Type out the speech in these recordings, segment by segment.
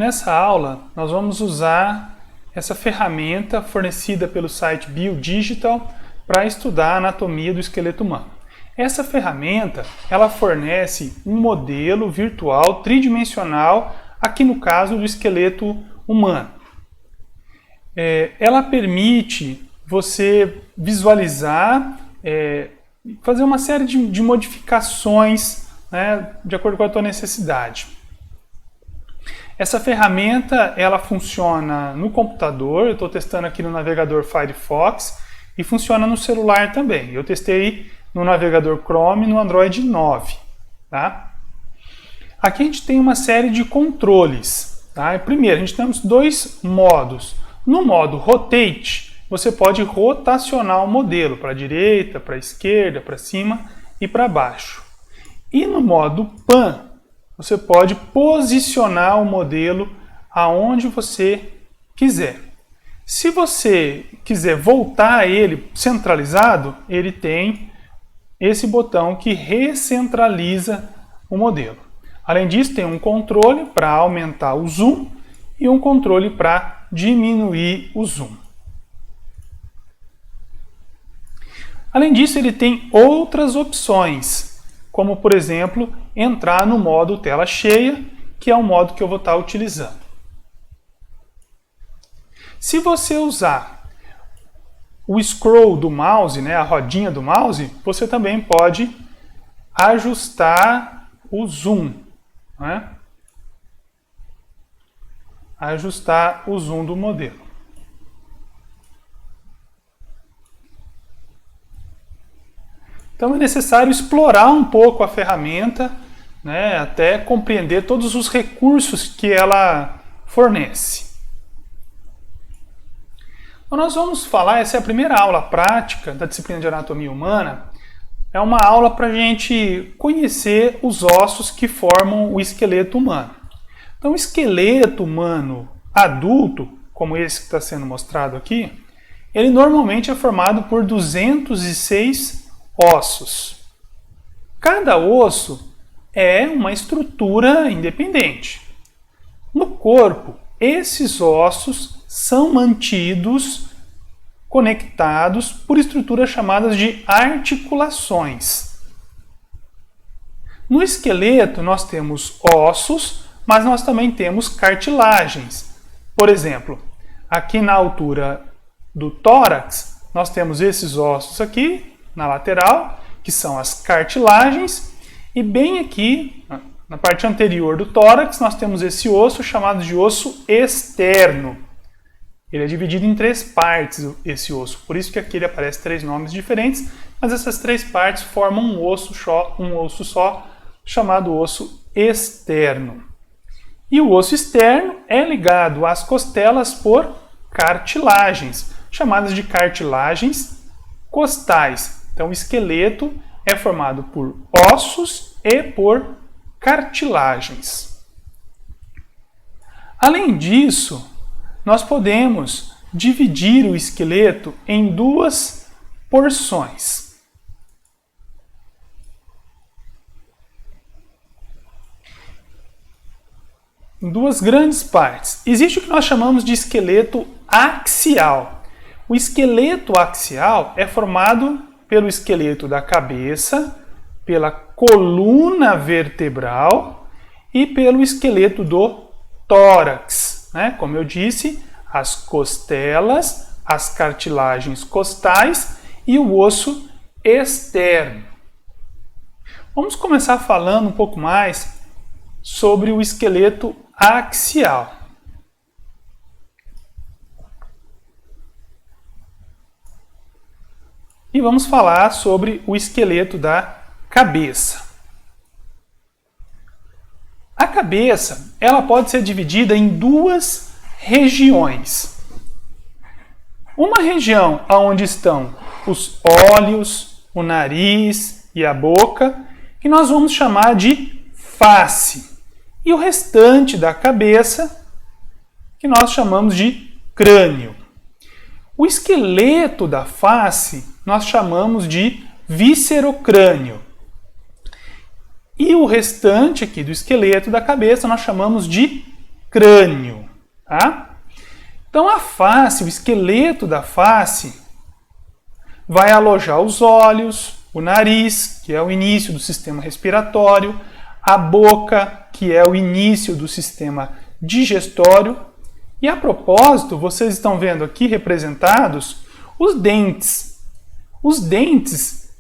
Nessa aula, nós vamos usar essa ferramenta fornecida pelo site Biodigital para estudar a anatomia do esqueleto humano. Essa ferramenta, ela fornece um modelo virtual tridimensional, aqui no caso do esqueleto humano. Ela permite você visualizar, fazer uma série de modificações, né, de acordo com a tua necessidade. Essa ferramenta, ela funciona no computador, eu estou testando aqui no navegador Firefox, e funciona no celular também. Eu testei no navegador Chrome no Android 9. Tá? Aqui a gente tem uma série de controles. Tá? Primeiro, a gente temos dois modos. No modo Rotate, você pode rotacionar o modelo para a direita, para a esquerda, para cima e para baixo. E no modo Pan, você pode posicionar o modelo aonde você quiser. Se você quiser voltar ele centralizado, ele tem esse botão que recentraliza o modelo. Além disso, tem um controle para aumentar o zoom e um controle para diminuir o zoom. Além disso, ele tem outras opções, como, por exemplo, entrar no modo tela cheia, que é o modo que eu vou estar utilizando. Se você usar o scroll do mouse, né, a rodinha do mouse, você também pode ajustar o zoom. Né? Ajustar o zoom do modelo. Então é necessário explorar um pouco a ferramenta, né, até compreender todos os recursos que ela fornece. Então nós vamos falar, essa é a primeira aula prática da disciplina de anatomia humana, é uma aula para a gente conhecer os ossos que formam o esqueleto humano. Então o esqueleto humano adulto, como esse que está sendo mostrado aqui, ele normalmente é formado por 206 ossos. Cada osso é uma estrutura independente. No corpo, esses ossos são mantidos conectados por estruturas chamadas de articulações. No esqueleto, nós temos ossos, mas nós também temos cartilagens. Por exemplo, aqui na altura do tórax, nós temos esses ossos aqui, na lateral, que são as cartilagens, e bem aqui, na parte anterior do tórax, nós temos esse osso chamado de osso externo. Ele é dividido em 3 partes, esse osso, por isso que aqui ele aparece 3 nomes diferentes, mas essas 3 partes formam um osso só, chamado osso externo. E o osso externo é ligado às costelas por cartilagens, chamadas de cartilagens costais. Então, o esqueleto é formado por ossos e por cartilagens. Além disso, nós podemos dividir o esqueleto em 2 porções. Em 2 grandes partes. Existe o que nós chamamos de esqueleto axial. O esqueleto axial é formado pelo esqueleto da cabeça, pela coluna vertebral e pelo esqueleto do tórax. Né? Como eu disse, as costelas, as cartilagens costais e o osso externo. Vamos começar falando um pouco mais sobre o esqueleto axial. E vamos falar sobre o esqueleto da cabeça. A cabeça, ela pode ser dividida em 2 regiões. Uma região onde estão os olhos, o nariz e a boca, que nós vamos chamar de face. E o restante da cabeça, que nós chamamos de crânio. O esqueleto da face nós chamamos de viscerocrânio. E o restante aqui do esqueleto da cabeça nós chamamos de crânio. Tá? Então a face, o esqueleto da face, vai alojar os olhos, o nariz, que é o início do sistema respiratório, a boca, que é o início do sistema digestório. E a propósito, vocês estão vendo aqui representados os dentes. Os dentes,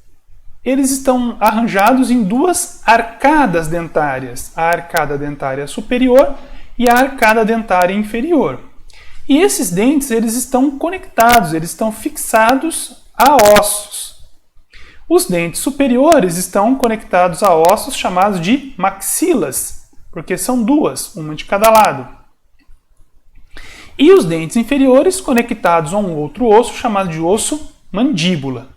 eles estão arranjados em duas arcadas dentárias, a arcada dentária superior e a arcada dentária inferior. E esses dentes, eles estão conectados, eles estão fixados a ossos. Os dentes superiores estão conectados a ossos chamados de maxilas, porque são duas, uma de cada lado. E os dentes inferiores conectados a um outro osso chamado de osso mandíbula.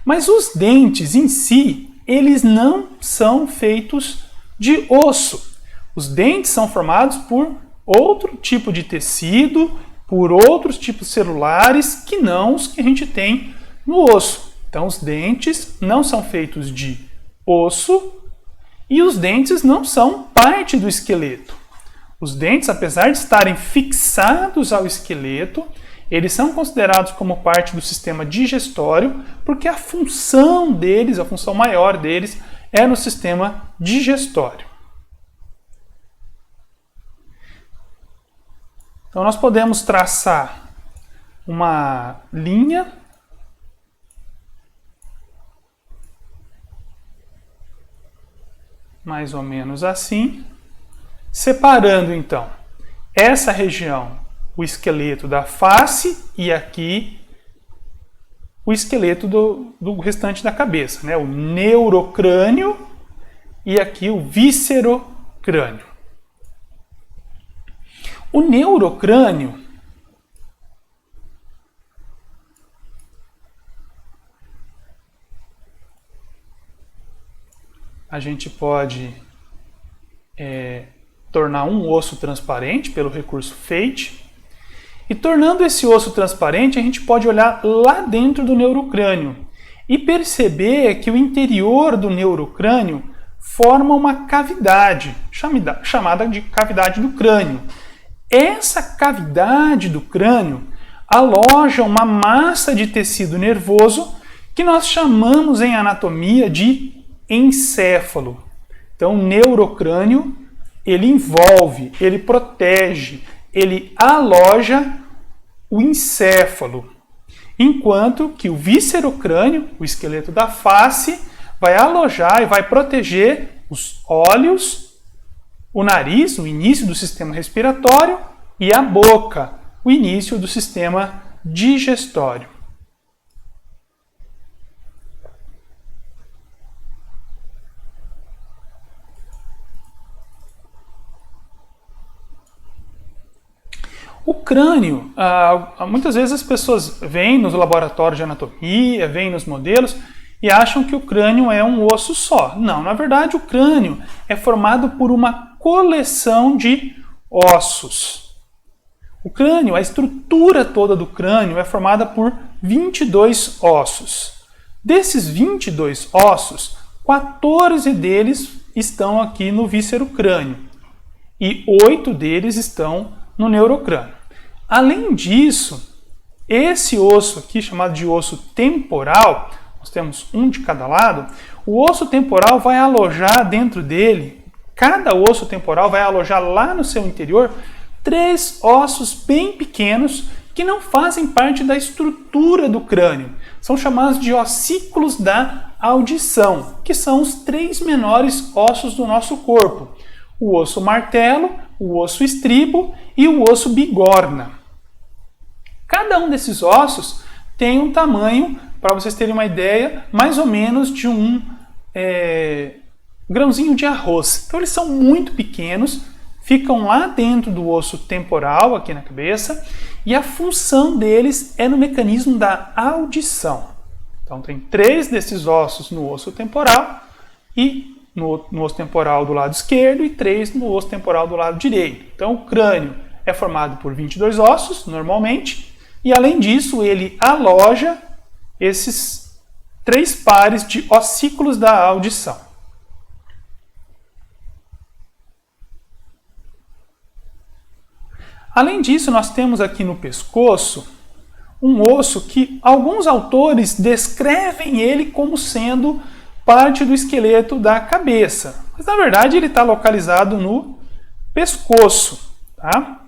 Mas os dentes em si, eles não são feitos de osso. Os dentes são formados por outro tipo de tecido, por outros tipos celulares que não os que a gente tem no osso. Então, os dentes não são feitos de osso e os dentes não são parte do esqueleto. Os dentes, apesar de estarem fixados ao esqueleto, eles são considerados como parte do sistema digestório porque a função deles, a função maior deles, é no sistema digestório. Então, nós podemos traçar uma linha mais ou menos assim, separando então essa região, o esqueleto da face, e aqui o esqueleto do restante da cabeça, né? O neurocrânio e aqui o viscerocrânio. O neurocrânio a gente pode tornar um osso transparente pelo recurso Fate. E tornando esse osso transparente, a gente pode olhar lá dentro do neurocrânio e perceber que o interior do neurocrânio forma uma cavidade, chamada de cavidade do crânio. Essa cavidade do crânio aloja uma massa de tecido nervoso que nós chamamos em anatomia de encéfalo. Então, o neurocrânio, ele envolve, ele protege, ele aloja o encéfalo, enquanto que o viscerocrânio, o esqueleto da face, vai alojar e vai proteger os olhos, o nariz, o início do sistema respiratório, e a boca, o início do sistema digestório. O crânio, muitas vezes as pessoas vêm nos laboratórios de anatomia, vêm nos modelos e acham que o crânio é um osso só. Não, na verdade o crânio é formado por uma coleção de ossos. O crânio, a estrutura toda do crânio é formada por 22 ossos. Desses 22 ossos, 14 deles estão aqui no viscerocrânio e 8 deles estão no neurocrânio. Além disso, esse osso aqui, chamado de osso temporal, nós temos um de cada lado, o osso temporal vai alojar dentro dele, cada osso temporal vai alojar lá no seu interior 3 ossos bem pequenos que não fazem parte da estrutura do crânio. São chamados de ossículos da audição, que são os 3 menores ossos do nosso corpo. O osso martelo, o osso estribo e o osso bigorna. Cada um desses ossos tem um tamanho, para vocês terem uma ideia, mais ou menos de um grãozinho de arroz. Então eles são muito pequenos, ficam lá dentro do osso temporal, aqui na cabeça, e a função deles é no mecanismo da audição. Então tem 3 desses ossos no osso temporal e no osso temporal do lado esquerdo e 3 no osso temporal do lado direito. Então o crânio é formado por 22 ossos, normalmente, e além disso ele aloja esses 3 pares de ossículos da audição. Além disso, nós temos aqui no pescoço um osso que alguns autores descrevem ele como sendo parte do esqueleto da cabeça. Mas na verdade ele está localizado no pescoço. Tá?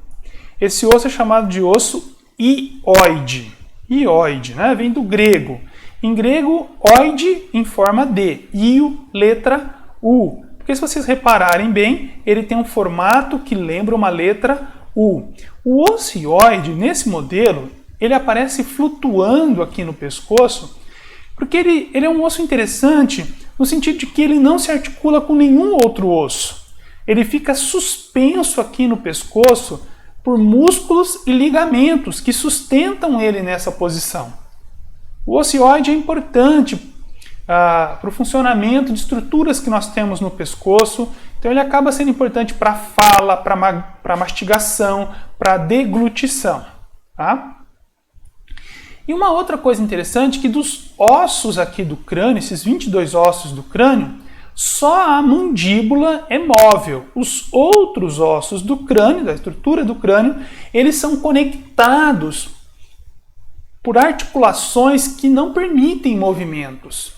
Esse osso é chamado de osso hioide. Hioide, né? Vem do grego. Em grego, oide em forma de, io, letra U. Porque se vocês repararem bem, ele tem um formato que lembra uma letra U. O osso hioide, nesse modelo, ele aparece flutuando aqui no pescoço, porque ele é um osso interessante no sentido de que ele não se articula com nenhum outro osso. Ele fica suspenso aqui no pescoço por músculos e ligamentos que sustentam ele nessa posição. O osso hioide é importante para o funcionamento de estruturas que nós temos no pescoço, então ele acaba sendo importante para a fala, para a mastigação, para a deglutição. Tá? E uma outra coisa interessante é que dos ossos aqui do crânio, esses 22 ossos do crânio, só a mandíbula é móvel. Os outros ossos do crânio, da estrutura do crânio, eles são conectados por articulações que não permitem movimentos.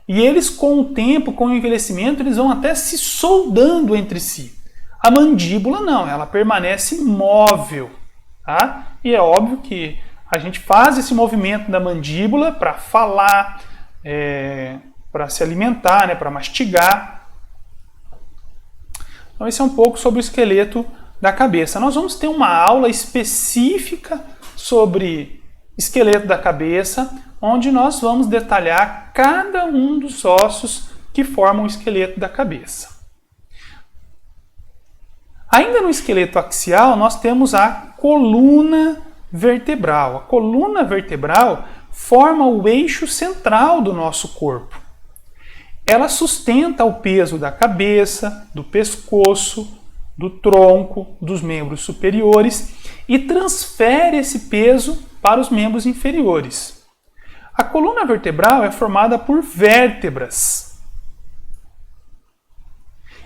E eles, com o tempo, com o envelhecimento, eles vão até se soldando entre si. A mandíbula não, ela permanece móvel. Tá? E é óbvio que a gente faz esse movimento da mandíbula para falar, para se alimentar, né, para mastigar. Então esse é um pouco sobre o esqueleto da cabeça. Nós vamos ter uma aula específica sobre esqueleto da cabeça, onde nós vamos detalhar cada um dos ossos que formam o esqueleto da cabeça. Ainda no esqueleto axial, nós temos a coluna vertebral. A coluna vertebral forma o eixo central do nosso corpo. Ela sustenta o peso da cabeça, do pescoço, do tronco, dos membros superiores e transfere esse peso para os membros inferiores. A coluna vertebral é formada por vértebras.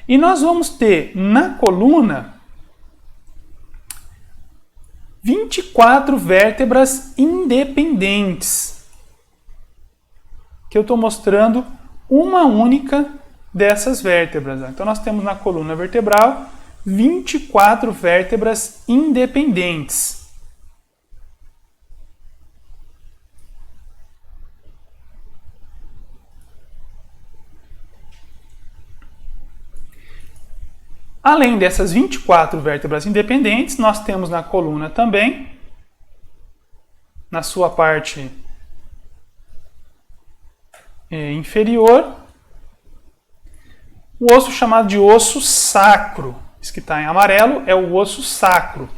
E nós vamos ter na coluna 24 vértebras independentes, que eu estou mostrando uma única dessas vértebras. Então nós temos na coluna vertebral 24 vértebras independentes. Além dessas 24 vértebras independentes, nós temos na coluna também, na sua parte inferior, o osso chamado de osso sacro. Esse que está em amarelo é o osso sacro.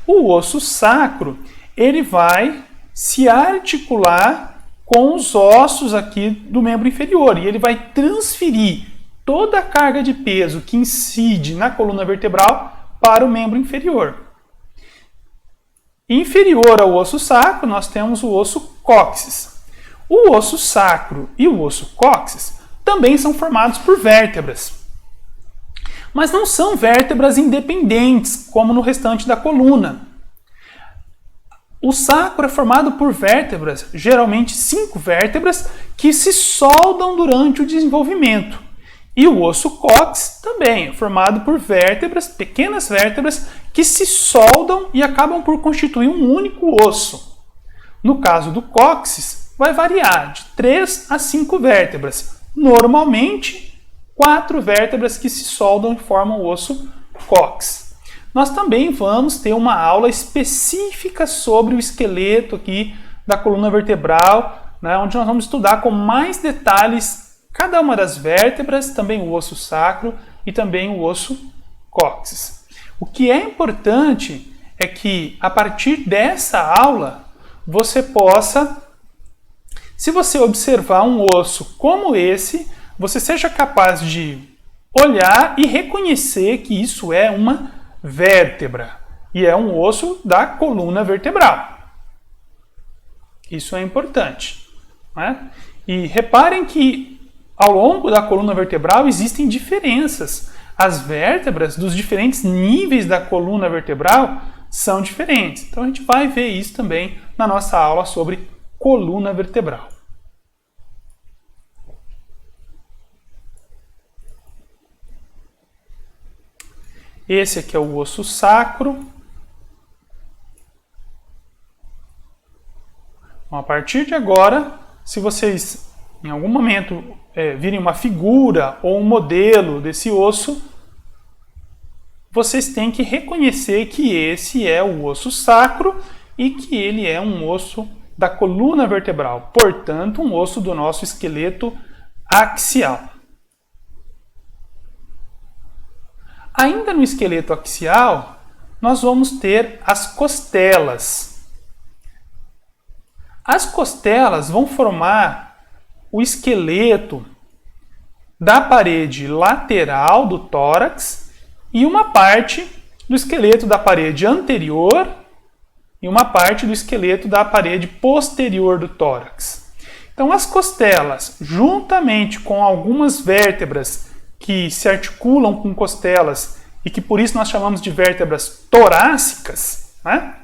O osso sacro, ele vai se articular com os ossos aqui do membro inferior e ele vai transferir toda a carga de peso que incide na coluna vertebral para o membro inferior. Inferior ao osso sacro, nós temos o osso cóccix. O osso sacro e o osso cóccix também são formados por vértebras. Mas não são vértebras independentes, como no restante da coluna. O sacro é formado por vértebras, geralmente 5 vértebras, que se soldam durante o desenvolvimento. E o osso cóccix também é formado por vértebras, pequenas vértebras, que se soldam e acabam por constituir um único osso. No caso do cóccix, vai variar de 3 a 5 vértebras. Normalmente, 4 vértebras que se soldam e formam o osso cóccix. Nós também vamos ter uma aula específica sobre o esqueleto aqui da coluna vertebral, né, onde nós vamos estudar com mais detalhes cada uma das vértebras, também o osso sacro e também o osso cóccix. O que é importante é que, a partir dessa aula, você possa, se você observar um osso como esse, você seja capaz de olhar e reconhecer que isso é uma vértebra e é um osso da coluna vertebral. Isso é importante, né? E reparem que ao longo da coluna vertebral existem diferenças. As vértebras dos diferentes níveis da coluna vertebral são diferentes. Então a gente vai ver isso também na nossa aula sobre coluna vertebral. Esse aqui é o osso sacro. Bom, a partir de agora, se vocês em algum momento virem uma figura ou um modelo desse osso, vocês têm que reconhecer que esse é o osso sacro e que ele é um osso da coluna vertebral, portanto, um osso do nosso esqueleto axial. Ainda no esqueleto axial, nós vamos ter as costelas. As costelas vão formar o esqueleto da parede lateral do tórax e uma parte do esqueleto da parede anterior e uma parte do esqueleto da parede posterior do tórax. Então, as costelas, juntamente com algumas vértebras que se articulam com costelas e que por isso nós chamamos de vértebras torácicas, né?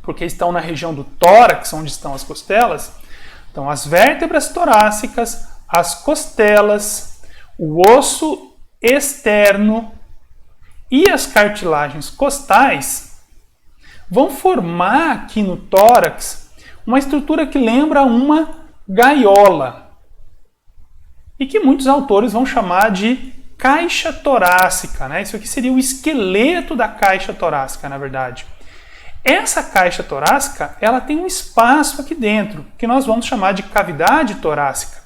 Porque estão na região do tórax, onde estão as costelas. Então, as vértebras torácicas, as costelas, o osso externo e as cartilagens costais vão formar aqui no tórax uma estrutura que lembra uma gaiola e que muitos autores vão chamar de caixa torácica, né? Isso aqui seria o esqueleto da caixa torácica, na verdade. Essa caixa torácica, ela tem um espaço aqui dentro, que nós vamos chamar de cavidade torácica.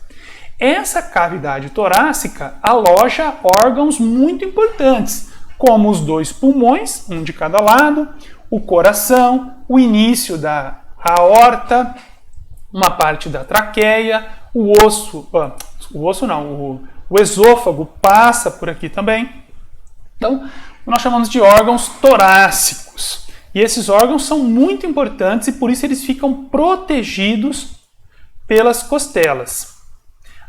Essa cavidade torácica aloja órgãos muito importantes, como os 2 pulmões, um de cada lado, o coração, o início da aorta, uma parte da traqueia, o esôfago passa por aqui também. Então, nós chamamos de órgãos torácicos. E esses órgãos são muito importantes e por isso eles ficam protegidos pelas costelas.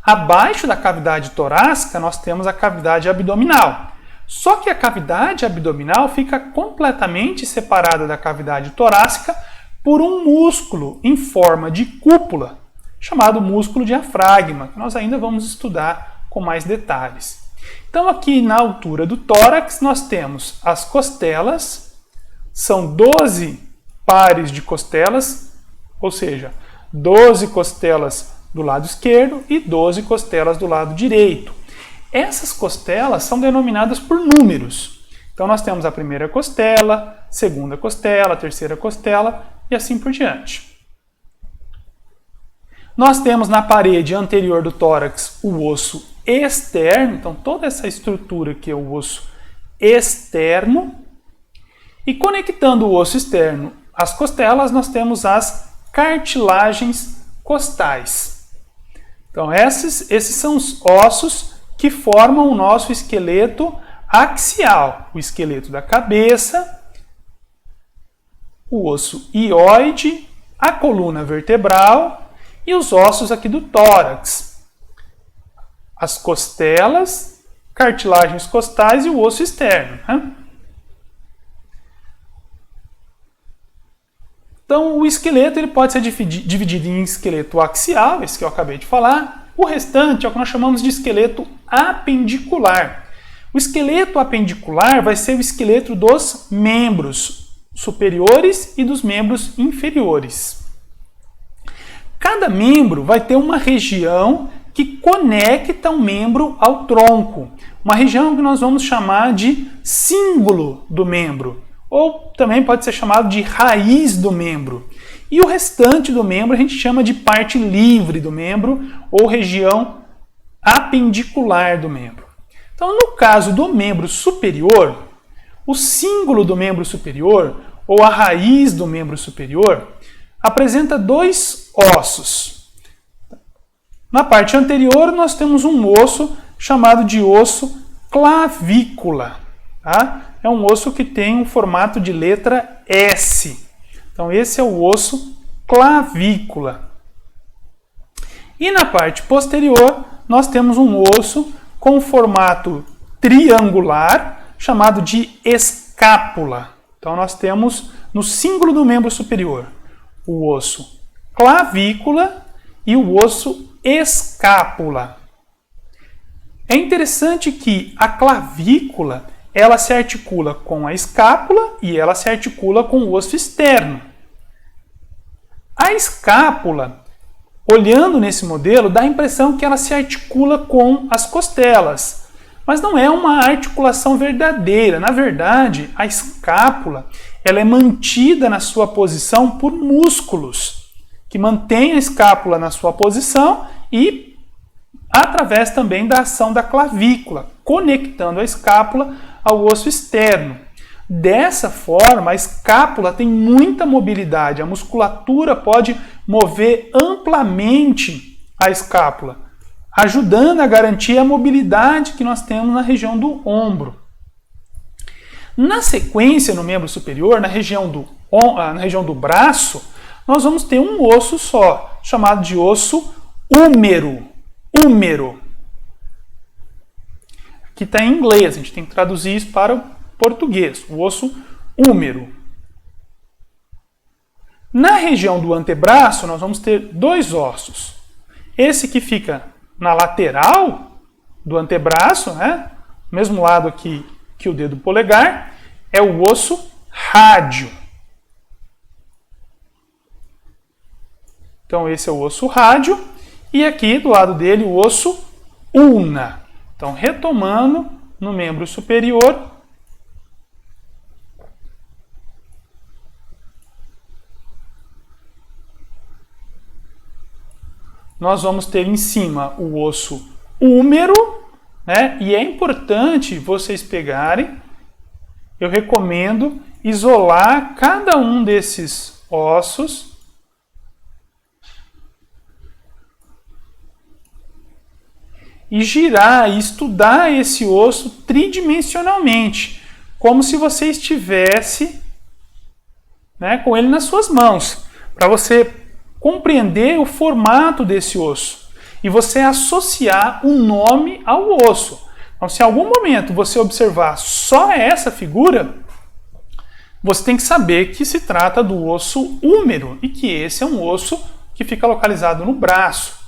Abaixo da cavidade torácica, nós temos a cavidade abdominal. Só que a cavidade abdominal fica completamente separada da cavidade torácica por um músculo em forma de cúpula, chamado músculo diafragma, que nós ainda vamos estudar com mais detalhes. Então, aqui na altura do tórax, nós temos as costelas, são 12 pares de costelas, ou seja, 12 costelas do lado esquerdo e 12 costelas do lado direito. Essas costelas são denominadas por números. Então nós temos a primeira costela, segunda costela, terceira costela e assim por diante. Nós temos na parede anterior do tórax o osso externo, então toda essa estrutura aqui é o osso externo. E conectando o osso externo às costelas, nós temos as cartilagens costais. Então esses são os ossos que formam o nosso esqueleto axial, o esqueleto da cabeça, o osso hioide, a coluna vertebral e os ossos aqui do tórax. As costelas, cartilagens costais e o osso externo, né? Então, o esqueleto ele pode ser dividido em esqueleto axial, esse que eu acabei de falar. O restante é o que nós chamamos de esqueleto apendicular. O esqueleto apendicular vai ser o esqueleto dos membros superiores e dos membros inferiores. Cada membro vai ter uma região que conecta um membro ao tronco. Uma região que nós vamos chamar de cíngulo do membro. Ou também pode ser chamado de raiz do membro. E o restante do membro a gente chama de parte livre do membro ou região apendicular do membro. Então, no caso do membro superior, o cíngulo do membro superior ou a raiz do membro superior apresenta 2 ossos. Na parte anterior nós temos um osso chamado de osso clavícula, tá? É um osso que tem um formato de letra S. Então, esse é o osso clavícula. E na parte posterior, nós temos um osso com formato triangular, chamado de escápula. Então nós temos no símbolo do membro superior o osso clavícula e o osso escápula. É interessante que a clavícula ela se articula com a escápula e ela se articula com o osso externo. A escápula, olhando nesse modelo, dá a impressão que ela se articula com as costelas, mas não é uma articulação verdadeira. Na verdade, a escápula ela é mantida na sua posição por músculos, que mantêm a escápula na sua posição e através também da ação da clavícula, conectando a escápula ao osso externo. Dessa forma, a escápula tem muita mobilidade, a musculatura pode mover amplamente a escápula, ajudando a garantir a mobilidade que nós temos na região do ombro. Na sequência, no membro superior, na região do braço, nós vamos ter um osso só, chamado de osso húmero. Húmero. Aqui está em inglês, a gente tem que traduzir isso para o português, o osso húmero. Na região do antebraço, nós vamos ter dois ossos. Esse que fica na lateral do antebraço, né? Mesmo lado aqui que o dedo polegar, é o osso rádio. Então esse é o osso rádio e aqui do lado dele o osso ulna. Então retomando no membro superior, nós vamos ter em cima o osso húmero, né? E é importante vocês pegarem, eu recomendo isolar cada um desses ossos e girar e estudar esse osso tridimensionalmente, como se você estivesse, né, com ele nas suas mãos, para você compreender o formato desse osso e você associar o nome ao osso. Então, se em algum momento você observar só essa figura, você tem que saber que se trata do osso húmero e que esse é um osso que fica localizado no braço.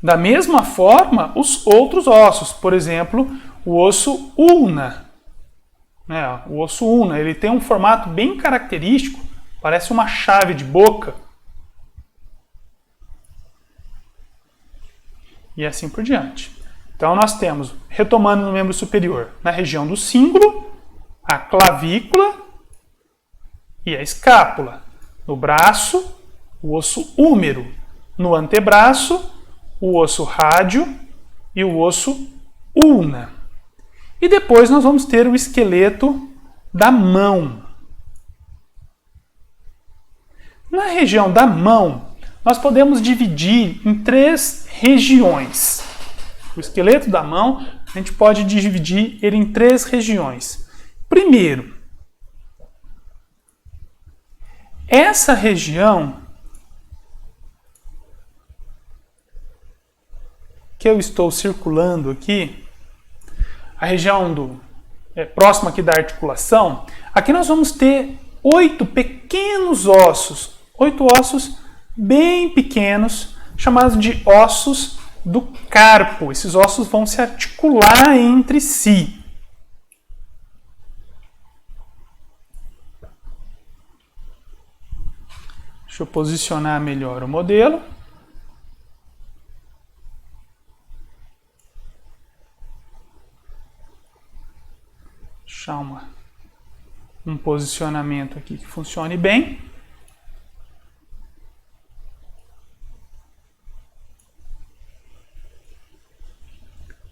Da mesma forma, os outros ossos, por exemplo, o osso ulna. O osso ulna, ele tem um formato bem característico, parece uma chave de boca. E assim por diante. Então nós temos, retomando no membro superior, na região do cíngulo, a clavícula e a escápula. No braço, o osso húmero. No antebraço, o osso rádio e o osso ulna. E depois nós vamos ter o esqueleto da mão. Na região da mão, nós podemos dividir em 3 regiões. O esqueleto da mão, a gente pode dividir ele em 3 regiões. Primeiro, essa região que eu estou circulando aqui, a região próxima aqui da articulação, aqui nós vamos ter 8 pequenos ossos, 8 ossos bem pequenos, chamados de ossos do carpo. Esses ossos vão se articular entre si. Deixa eu posicionar melhor o modelo. Deixar um posicionamento aqui que funcione bem.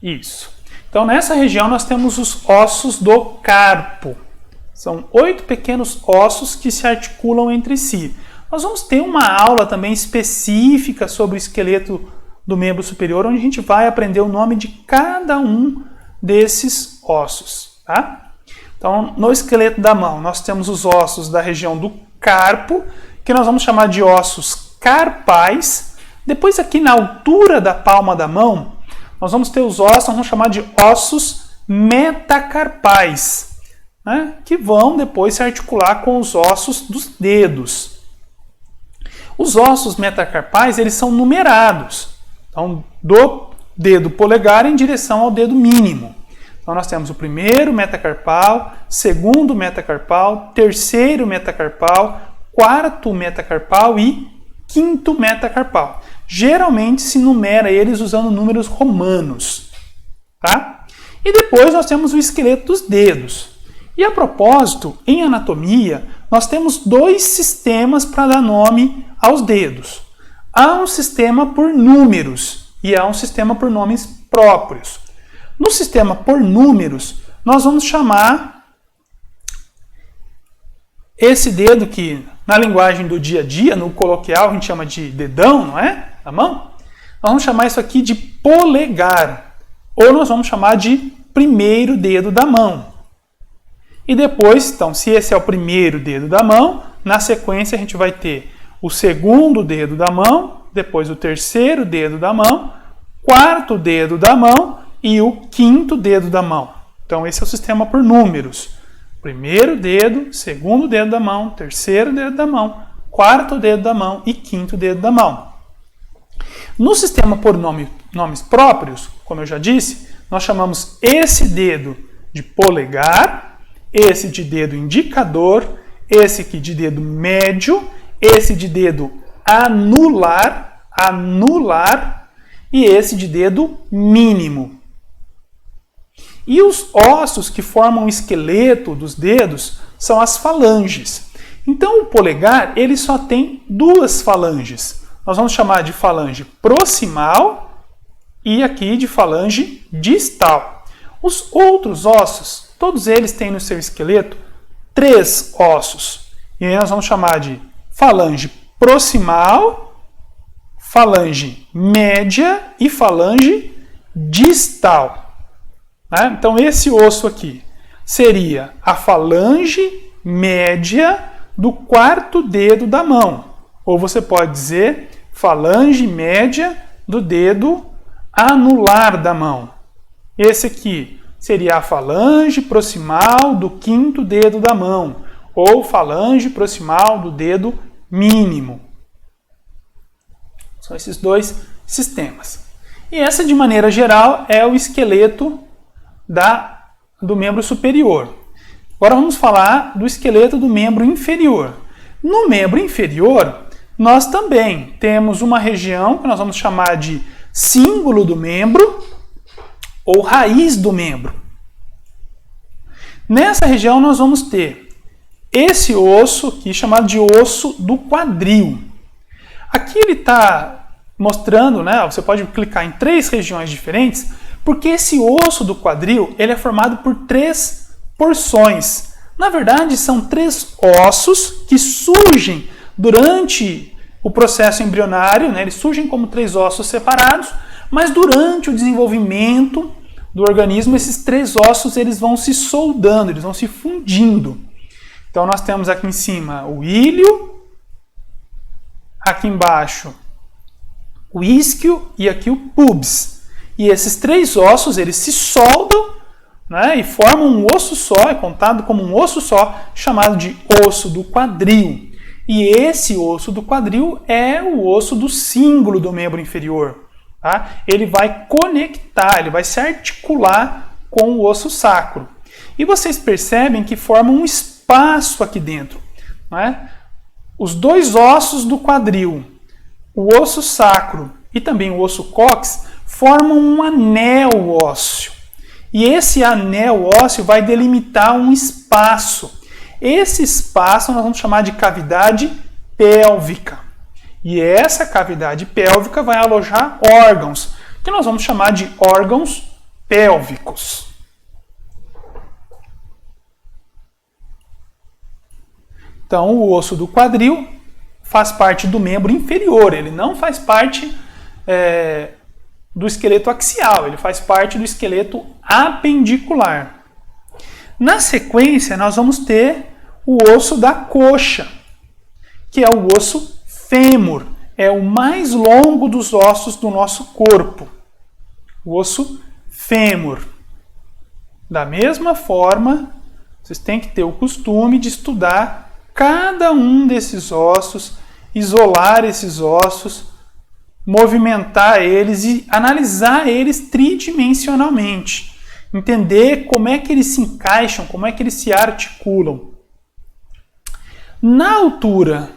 Isso. Então, nessa região nós temos os ossos do carpo. São 8 pequenos ossos que se articulam entre si. Nós vamos ter uma aula também específica sobre o esqueleto do membro superior, onde a gente vai aprender o nome de cada um desses ossos, tá? Então, no esqueleto da mão, nós temos os ossos da região do carpo, que nós vamos chamar de ossos carpais. Depois, aqui na altura da palma da mão, nós vamos ter os ossos, nós vamos chamar de ossos metacarpais, né, que vão depois se articular com os ossos dos dedos. Os ossos metacarpais, eles são numerados. Então, do dedo polegar em direção ao dedo mínimo. Então, nós temos o primeiro metacarpal, segundo metacarpal, terceiro metacarpal, quarto metacarpal e quinto metacarpal. Geralmente se numera eles usando números romanos. Tá? E depois nós temos o esqueleto dos dedos. E a propósito, em anatomia, nós temos dois sistemas para dar nome aos dedos. Há um sistema por números e há um sistema por nomes próprios. No sistema por números, nós vamos chamar esse dedo que, na linguagem do dia a dia, no coloquial, a gente chama de dedão, não é? Da mão. Nós vamos chamar isso aqui de polegar. Ou nós vamos chamar de primeiro dedo da mão. E depois, então, se esse é o primeiro dedo da mão, na sequência a gente vai ter o segundo dedo da mão, depois o terceiro dedo da mão, quarto dedo da mão e o quinto dedo da mão. Então, esse é o sistema por números. Primeiro dedo, segundo dedo da mão, terceiro dedo da mão, quarto dedo da mão e quinto dedo da mão. No sistema por nomes próprios, como eu já disse, nós chamamos esse dedo de polegar, esse de dedo indicador, esse aqui de dedo médio, esse de dedo anular e esse de dedo mínimo. E os ossos que formam o esqueleto dos dedos são as falanges. Então o polegar ele só tem duas falanges. Nós vamos chamar de falange proximal e aqui de falange distal. Os outros ossos, todos eles têm no seu esqueleto 3 ossos. E aí nós vamos chamar de falange proximal, falange média e falange distal. Então esse osso aqui seria a falange média do quarto dedo da mão. Ou você pode dizer falange média do dedo anular da mão. Esse aqui seria a falange proximal do quinto dedo da mão, ou falange proximal do dedo mínimo. São esses dois sistemas. E essa, de maneira geral, é o esqueleto do membro superior. Agora vamos falar do esqueleto do membro inferior. No membro inferior, nós também temos uma região que nós vamos chamar de símbolo do membro, ou raiz do membro. Nessa região nós vamos ter esse osso aqui chamado de osso do quadril. Aqui ele está mostrando, né, você pode clicar em 3 regiões diferentes, porque esse osso do quadril ele é formado por 3 porções. Na verdade são 3 ossos que surgem durante o processo embrionário, né, eles surgem como 3 ossos separados, mas durante o desenvolvimento do organismo, esses 3 ossos eles vão se soldando, eles vão se fundindo. Então nós temos aqui em cima o ilho, aqui embaixo o isquio e aqui o pubis. E esses 3 ossos eles se soldam, né, e formam um osso só, é contado como um osso só, chamado de osso do quadril. E esse osso do quadril é o osso do cíngulo do membro inferior. Tá? Ele vai conectar, ele vai se articular com o osso sacro. E vocês percebem que forma um espaço aqui dentro. Né? Os 2 ossos do quadril, o osso sacro e também o osso cóccix, formam um anel ósseo. E esse anel ósseo vai delimitar um espaço. Esse espaço nós vamos chamar de cavidade pélvica. E essa cavidade pélvica vai alojar órgãos, que nós vamos chamar de órgãos pélvicos. Então, o osso do quadril faz parte do membro inferior, ele não faz parte do esqueleto axial, ele faz parte do esqueleto apendicular. Na sequência, nós vamos ter o osso da coxa, que é o osso fêmur, é o mais longo dos ossos do nosso corpo. O osso fêmur. Da mesma forma, vocês têm que ter o costume de estudar cada um desses ossos, isolar esses ossos, movimentar eles e analisar eles tridimensionalmente. Entender como é que eles se encaixam, como é que eles se articulam. Na altura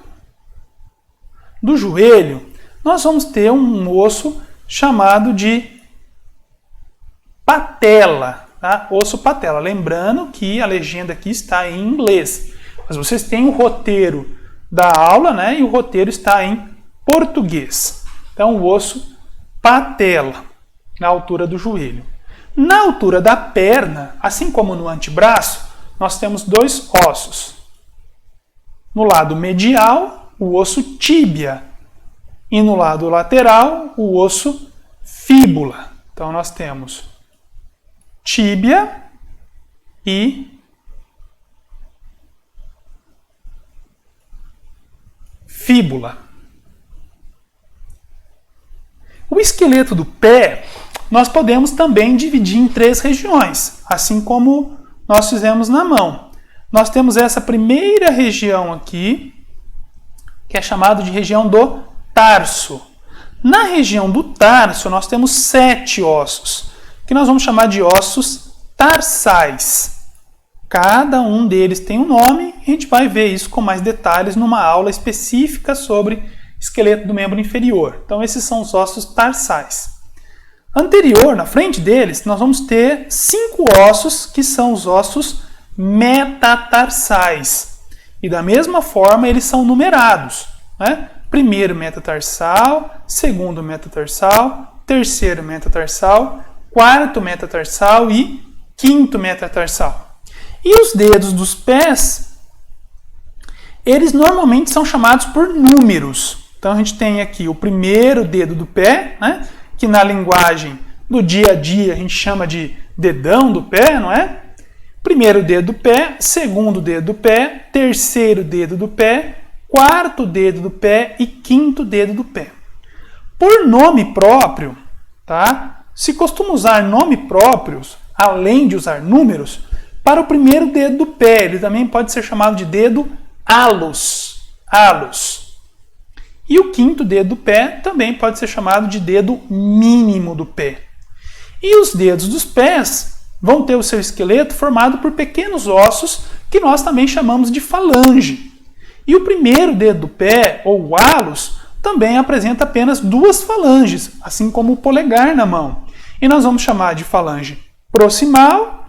do joelho, nós vamos ter um osso chamado de patela. Tá? Osso patela. Lembrando que a legenda aqui está em inglês. Mas vocês têm o roteiro da aula, né? E o roteiro está em português. Então, o osso patela, na altura do joelho. Na altura da perna, assim como no antebraço, nós temos dois ossos. No lado medial, o osso tíbia. E no lado lateral, o osso fíbula. Então, nós temos tíbia e fíbula. O esqueleto do pé nós podemos também dividir em 3 regiões, assim como nós fizemos na mão. Nós temos essa primeira região aqui, que é chamada de região do tarso. Na região do tarso, nós temos 7 ossos, que nós vamos chamar de ossos tarsais. Cada um deles tem um nome e a gente vai ver isso com mais detalhes numa aula específica sobre esqueleto do membro inferior. Então, esses são os ossos tarsais. Anterior, na frente deles, nós vamos ter 5 ossos, que são os ossos metatarsais. E da mesma forma, eles são numerados, né? Primeiro metatarsal, segundo metatarsal, terceiro metatarsal, quarto metatarsal e quinto metatarsal. E os dedos dos pés, eles normalmente são chamados por números. Então a gente tem aqui o primeiro dedo do pé, né? Que na linguagem do dia a dia a gente chama de dedão do pé, não é? Primeiro dedo do pé, segundo dedo do pé, terceiro dedo do pé, quarto dedo do pé e quinto dedo do pé. Por nome próprio, tá? Se costuma usar nome próprios, além de usar números, para o primeiro dedo do pé. Ele também pode ser chamado de dedo alus. Alus. E o quinto dedo do pé também pode ser chamado de dedo mínimo do pé. E os dedos dos pés vão ter o seu esqueleto formado por pequenos ossos que nós também chamamos de falange. E o primeiro dedo do pé, ou alus, também apresenta apenas 2 falanges, assim como o polegar na mão. E nós vamos chamar de falange proximal,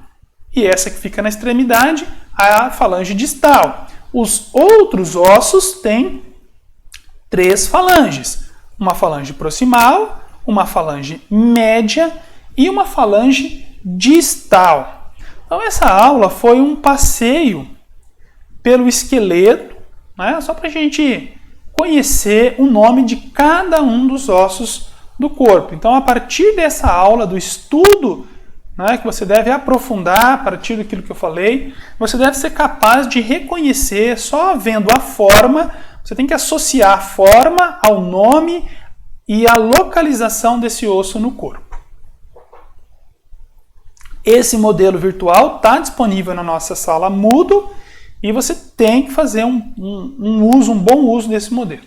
e essa que fica na extremidade, a falange distal. Os outros ossos têm 3 falanges. Uma falange proximal, uma falange média e uma falange distal. Então essa aula foi um passeio pelo esqueleto, né, só para a gente conhecer o nome de cada um dos ossos do corpo. Então a partir dessa aula, do estudo, né, que você deve aprofundar a partir daquilo que eu falei, você deve ser capaz de reconhecer, só vendo a forma. Você tem que associar a forma ao nome e a localização desse osso no corpo. Esse modelo virtual está disponível na nossa sala Moodle e você tem que fazer um bom uso desse modelo.